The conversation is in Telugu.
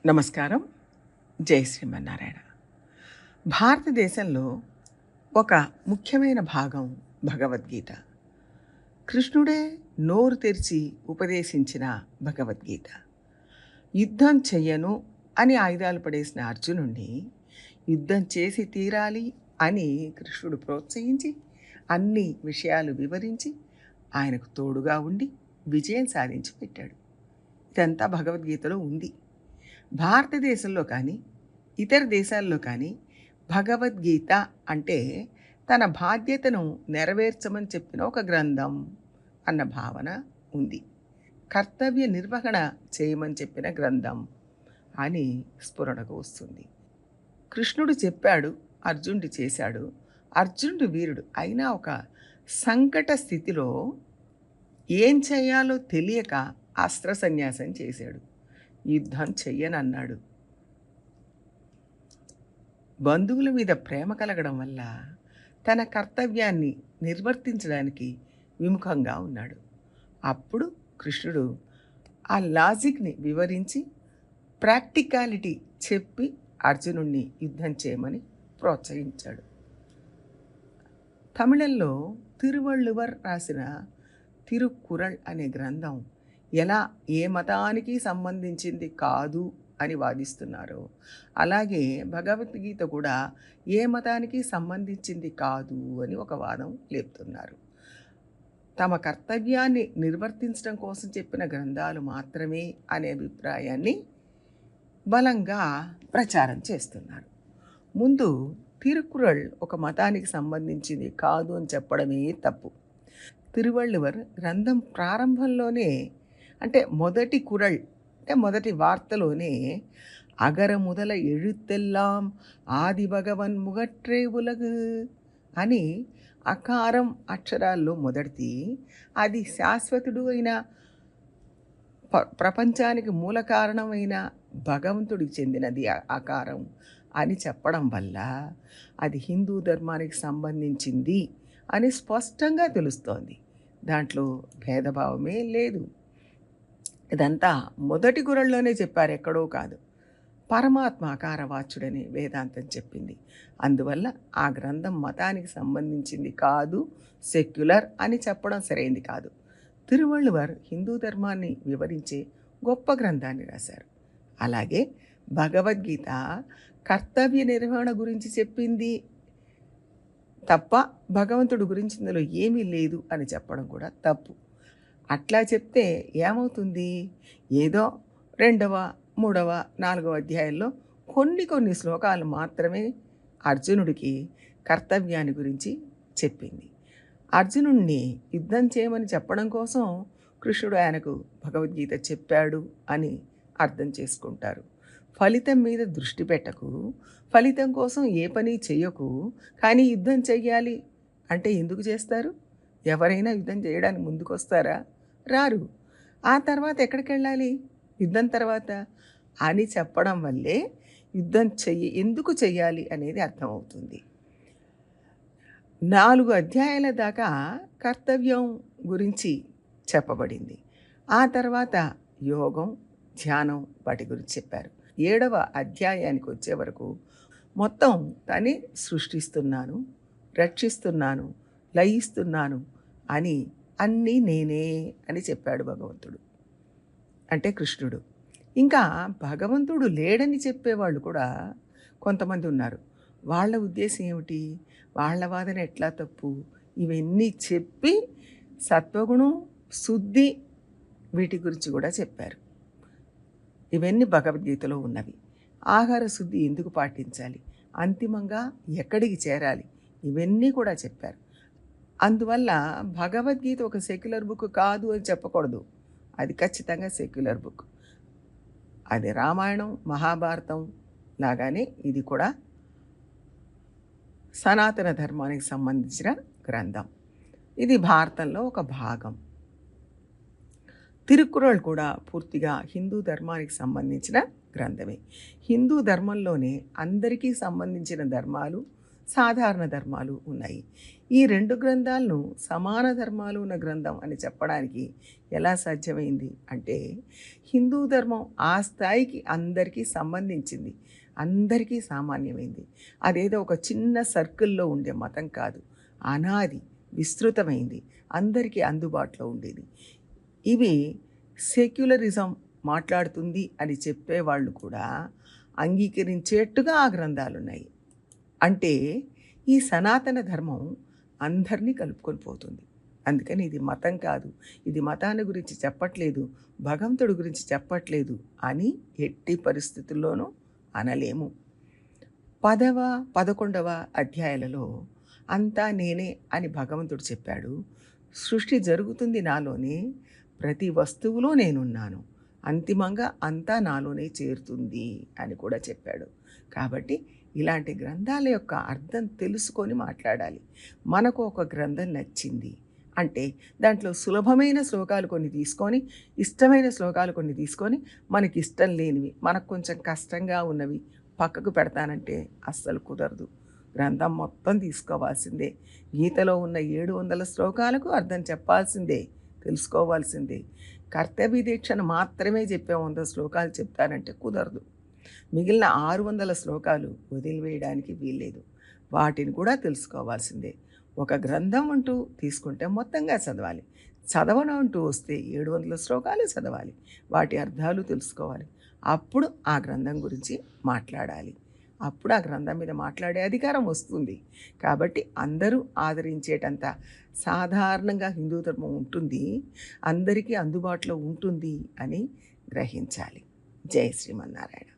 నమస్కారం. జై శ్రీమన్నారాయణ. భారతదేశంలో ఒక ముఖ్యమైన భాగం భగవద్గీత. కృష్ణుడే నోరు తెరిచి ఉపదేశించిన భగవద్గీత. యుద్ధం చెయ్యను అని ఆయుధాలు పడేసిన అర్జునుడిని యుద్ధం చేసి తీరాలి అని కృష్ణుడు ప్రోత్సహించి అన్ని విషయాలు వివరించి ఆయనకు తోడుగా ఉండి విజయం సాధించి పెట్టాడు. ఇదంతా భగవద్గీతలో ఉంది. భారతదేశంలో కానీ ఇతర దేశాల్లో కానీ భగవద్గీత అంటే తన బాధ్యతను నెరవేర్చమని చెప్పిన ఒక గ్రంథం అన్న భావన ఉంది. కర్తవ్య నిర్వహణ చేయమని చెప్పిన గ్రంథం అని స్ఫురణకు వస్తుంది. కృష్ణుడు చెప్పాడు, అర్జునుడు చేశాడు. అర్జునుడు వీరుడు అయినా ఒక సంకట స్థితిలో ఏం చేయాలో తెలియక అస్త్ర సన్యాసం చేశాడు. యుద్ధం చెయ్యనన్నాడు. బంధువుల మీద ప్రేమ కలగడం వల్ల తన కర్తవ్యాన్ని నిర్వర్తించడానికి విముఖంగా ఉన్నాడు. అప్పుడు కృష్ణుడు ఆ లాజిక్ని వివరించి ప్రాక్టికాలిటీ చెప్పి అర్జునుడిని యుద్ధం చేయమని ప్రోత్సహించాడు. తమిళంలో తిరువళ్ళువర్ రాసిన తిరుక్కురళ్ అనే గ్రంథం ఎలా ఏ మతానికి సంబంధించింది కాదు అని వాదిస్తున్నారో అలాగే భగవద్గీత కూడా ఏ మతానికి సంబంధించింది కాదు అని ఒక వాదం లేపుతున్నారు. తమ కర్తవ్యాన్ని నిర్వర్తించడం కోసం చెప్పిన గ్రంథాలు మాత్రమే అనే అభిప్రాయాన్ని బలంగా ప్రచారం చేస్తున్నారు. ముందు తిరుక్కురళ్ ఒక మతానికి సంబంధించింది కాదు అని చెప్పడమే తప్పు. తిరువళ్ళువర్ గ్రంథం ప్రారంభంలోనే అంటే మొదటి కురళ్ అంటే మొదటి వార్తలోనే అగర మొదల ఎഴുத்தெல்லாம் ఆది భగవన్ ముగట్రే ఉలగు అని అకారం అక్షరాల్లో మొదటిది, అది శాశ్వతుడు అయిన ప్రపంచానికి మూల కారణమైన భగవంతుడికి చెందినది ఆకారం అని చెప్పడం వల్ల అది హిందూ ధర్మానికి సంబంధించింది అని స్పష్టంగా తెలుస్తోంది. దాంట్లో భేదభావమే లేదు. ఇదంతా మొదటి గురల్లోనే చెప్పారు, ఎక్కడో కాదు. పరమాత్మ ఆకారవాచ్యుడని వేదాంతం చెప్పింది. అందువల్ల ఆ గ్రంథం మతానికి సంబంధించింది కాదు, సెక్యులర్ అని చెప్పడం సరైంది కాదు. తిరువళ్ళువర్ హిందూ ధర్మాన్ని వివరించే గొప్ప గ్రంథాన్ని రాశారు. అలాగే భగవద్గీత కర్తవ్య నిర్వహణ గురించి చెప్పింది తప్ప భగవంతుడి గురించి ఇందులో ఏమీ లేదు అని చెప్పడం కూడా తప్పు. అట్లా చెప్తే ఏమవుతుంది? ఏదో 2వ, 3వ, 4వ అధ్యాయాల్లో కొన్ని శ్లోకాలు మాత్రమే అర్జునుడికి కర్తవ్యాన్ని గురించి చెప్పింది. అర్జునుడిని యుద్ధం చేయమని చెప్పడం కోసం కృష్ణుడు ఆయనకు భగవద్గీత చెప్పాడు అని అర్థం చేసుకుంటారు. ఫలితం మీద దృష్టి పెట్టకు, ఫలితం కోసం ఏ పని చెయ్యకు, కానీ యుద్ధం చెయ్యాలి అంటే ఎందుకు చేస్తారు? ఎవరైనా యుద్ధం చేయడానికి ముందుకు వస్తారా? రారు. ఆ తర్వాత ఎక్కడికి వెళ్ళాలి? యుద్ధం తర్వాత అని చెప్పడం వల్లే యుద్ధం ఎందుకు చెయ్యాలి అనేది అర్థమవుతుంది. 4 అధ్యాయాల దాకా కర్తవ్యం గురించి చెప్పబడింది. ఆ తర్వాత యోగం, ధ్యానం వాటి గురించి చెప్పారు. 7వ అధ్యాయానికి వచ్చే వరకు మొత్తం తనే సృష్టిస్తున్నాను, రక్షిస్తున్నాను, లయిస్తున్నాను అని అన్నీ నేనే అని చెప్పాడు భగవంతుడు, అంటే కృష్ణుడు. ఇంకా భగవంతుడు లేడని చెప్పేవాళ్ళు కూడా కొంతమంది ఉన్నారు. వాళ్ళ ఉద్దేశం ఏమిటి? వాళ్ళ వాదన ఎట్లా తప్పు? ఇవన్నీ చెప్పి సత్వగుణం, శుద్ధి వీటి గురించి కూడా చెప్పారు. ఇవన్నీ భగవద్గీతలో ఉన్నవి. ఆహార శుద్ధి ఎందుకు పాటించాలి, అంతిమంగా ఎక్కడికి చేరాలి, ఇవన్నీ కూడా చెప్పారు. అందువల్ల భగవద్గీత ఒక సెక్యులర్ బుక్ కాదు అని చెప్పకూడదు. అది ఖచ్చితంగా సెక్యులర్ బుక్. అది రామాయణం, మహాభారతం లాగానే ఇది కూడా సనాతన ధర్మానికి సంబంధించిన గ్రంథం. ఇది భారతంలో ఒక భాగం. తిరుక్కురళ్ కూడా పూర్తిగా హిందూ ధర్మానికి సంబంధించిన గ్రంథమే. హిందూ ధర్మంలోనే అందరికీ సంబంధించిన ధర్మాలు సాధారణ ధర్మాలు ఉన్నాయి. ఈ 2 గ్రంథాలను సమాన ధర్మాలు ఉన్న గ్రంథం అని చెప్పడానికి ఎలా సాధ్యమైంది అంటే, హిందూ ధర్మం ఆ స్థాయికి అందరికీ సంబంధించింది. అందరికీ సామాన్యమైంది. అదేదో ఒక చిన్న సర్కిల్‌లో ఉండే మతం కాదు. అనాది, విస్తృతమైంది. అందరికీ అందుబాటులో ఉండేది. ఇవి సెక్యులరిజం మాట్లాడుతుంది అని చెప్పేవాళ్ళు కూడా అంగీకరించేట్టుగా ఆ గ్రంథాలున్నాయి. అంటే ఈ సనాతన ధర్మం అందరినీ కలుపుకొని పోతుంది. అందుకని ఇది మతం కాదు, ఇది మతాన్ని గురించి చెప్పట్లేదు, భగవంతుడి గురించి చెప్పట్లేదు అని ఎట్టి పరిస్థితుల్లోనూ అనలేము. 10వ, 11వ అధ్యాయాలలో అంతా నేనే అని భగవంతుడు చెప్పాడు. సృష్టి జరుగుతుంది నాలోనే, ప్రతి వస్తువులో నేనున్నాను, అంతిమంగా అంతా నాలోనే చేరుతుంది అని కూడా చెప్పాడు. కాబట్టి ఇలాంటి గ్రంథాల యొక్క అర్థం తెలుసుకొని మాట్లాడాలి. మనకు ఒక గ్రంథం నచ్చింది అంటే దాంట్లో సులభమైన శ్లోకాలు కొన్ని తీసుకొని, ఇష్టమైన శ్లోకాలు కొన్ని తీసుకొని, మనకి ఇష్టం లేనివి, మనకు కొంచెం కష్టంగా ఉన్నవి పక్కకు పెడతానంటే అస్సలు కుదరదు. గ్రంథం మొత్తం తీసుకోవాల్సిందే. గీతలో ఉన్న 700 శ్లోకాలకు అర్థం చెప్పాల్సిందే, తెలుసుకోవాల్సిందే. కర్తవ్య దీక్షను మాత్రమే చెప్పే 100 శ్లోకాలు చెప్తానంటే కుదరదు. మిగిలిన 600 శ్లోకాలు వదిలివేయడానికి వీల్లేదు. వాటిని కూడా తెలుసుకోవాల్సిందే. ఒక గ్రంథం అంటూ తీసుకుంటే మొత్తంగా చదవాలి. చదవను అంటూ వస్తే 700 శ్లోకాలు చదవాలి. వాటి అర్థాలు తెలుసుకోవాలి. అప్పుడు ఆ గ్రంథం గురించి మాట్లాడాలి. అప్పుడు ఆ గ్రంథం మీద మాట్లాడే అధికారం వస్తుంది. కాబట్టి అందరూ ఆదరించేటంత సాధారణంగా హిందూ ధర్మం ఉంటుంది, అందరికీ అందుబాటులో ఉంటుంది అని గ్రహించాలి. జై శ్రీమన్నారాయణ.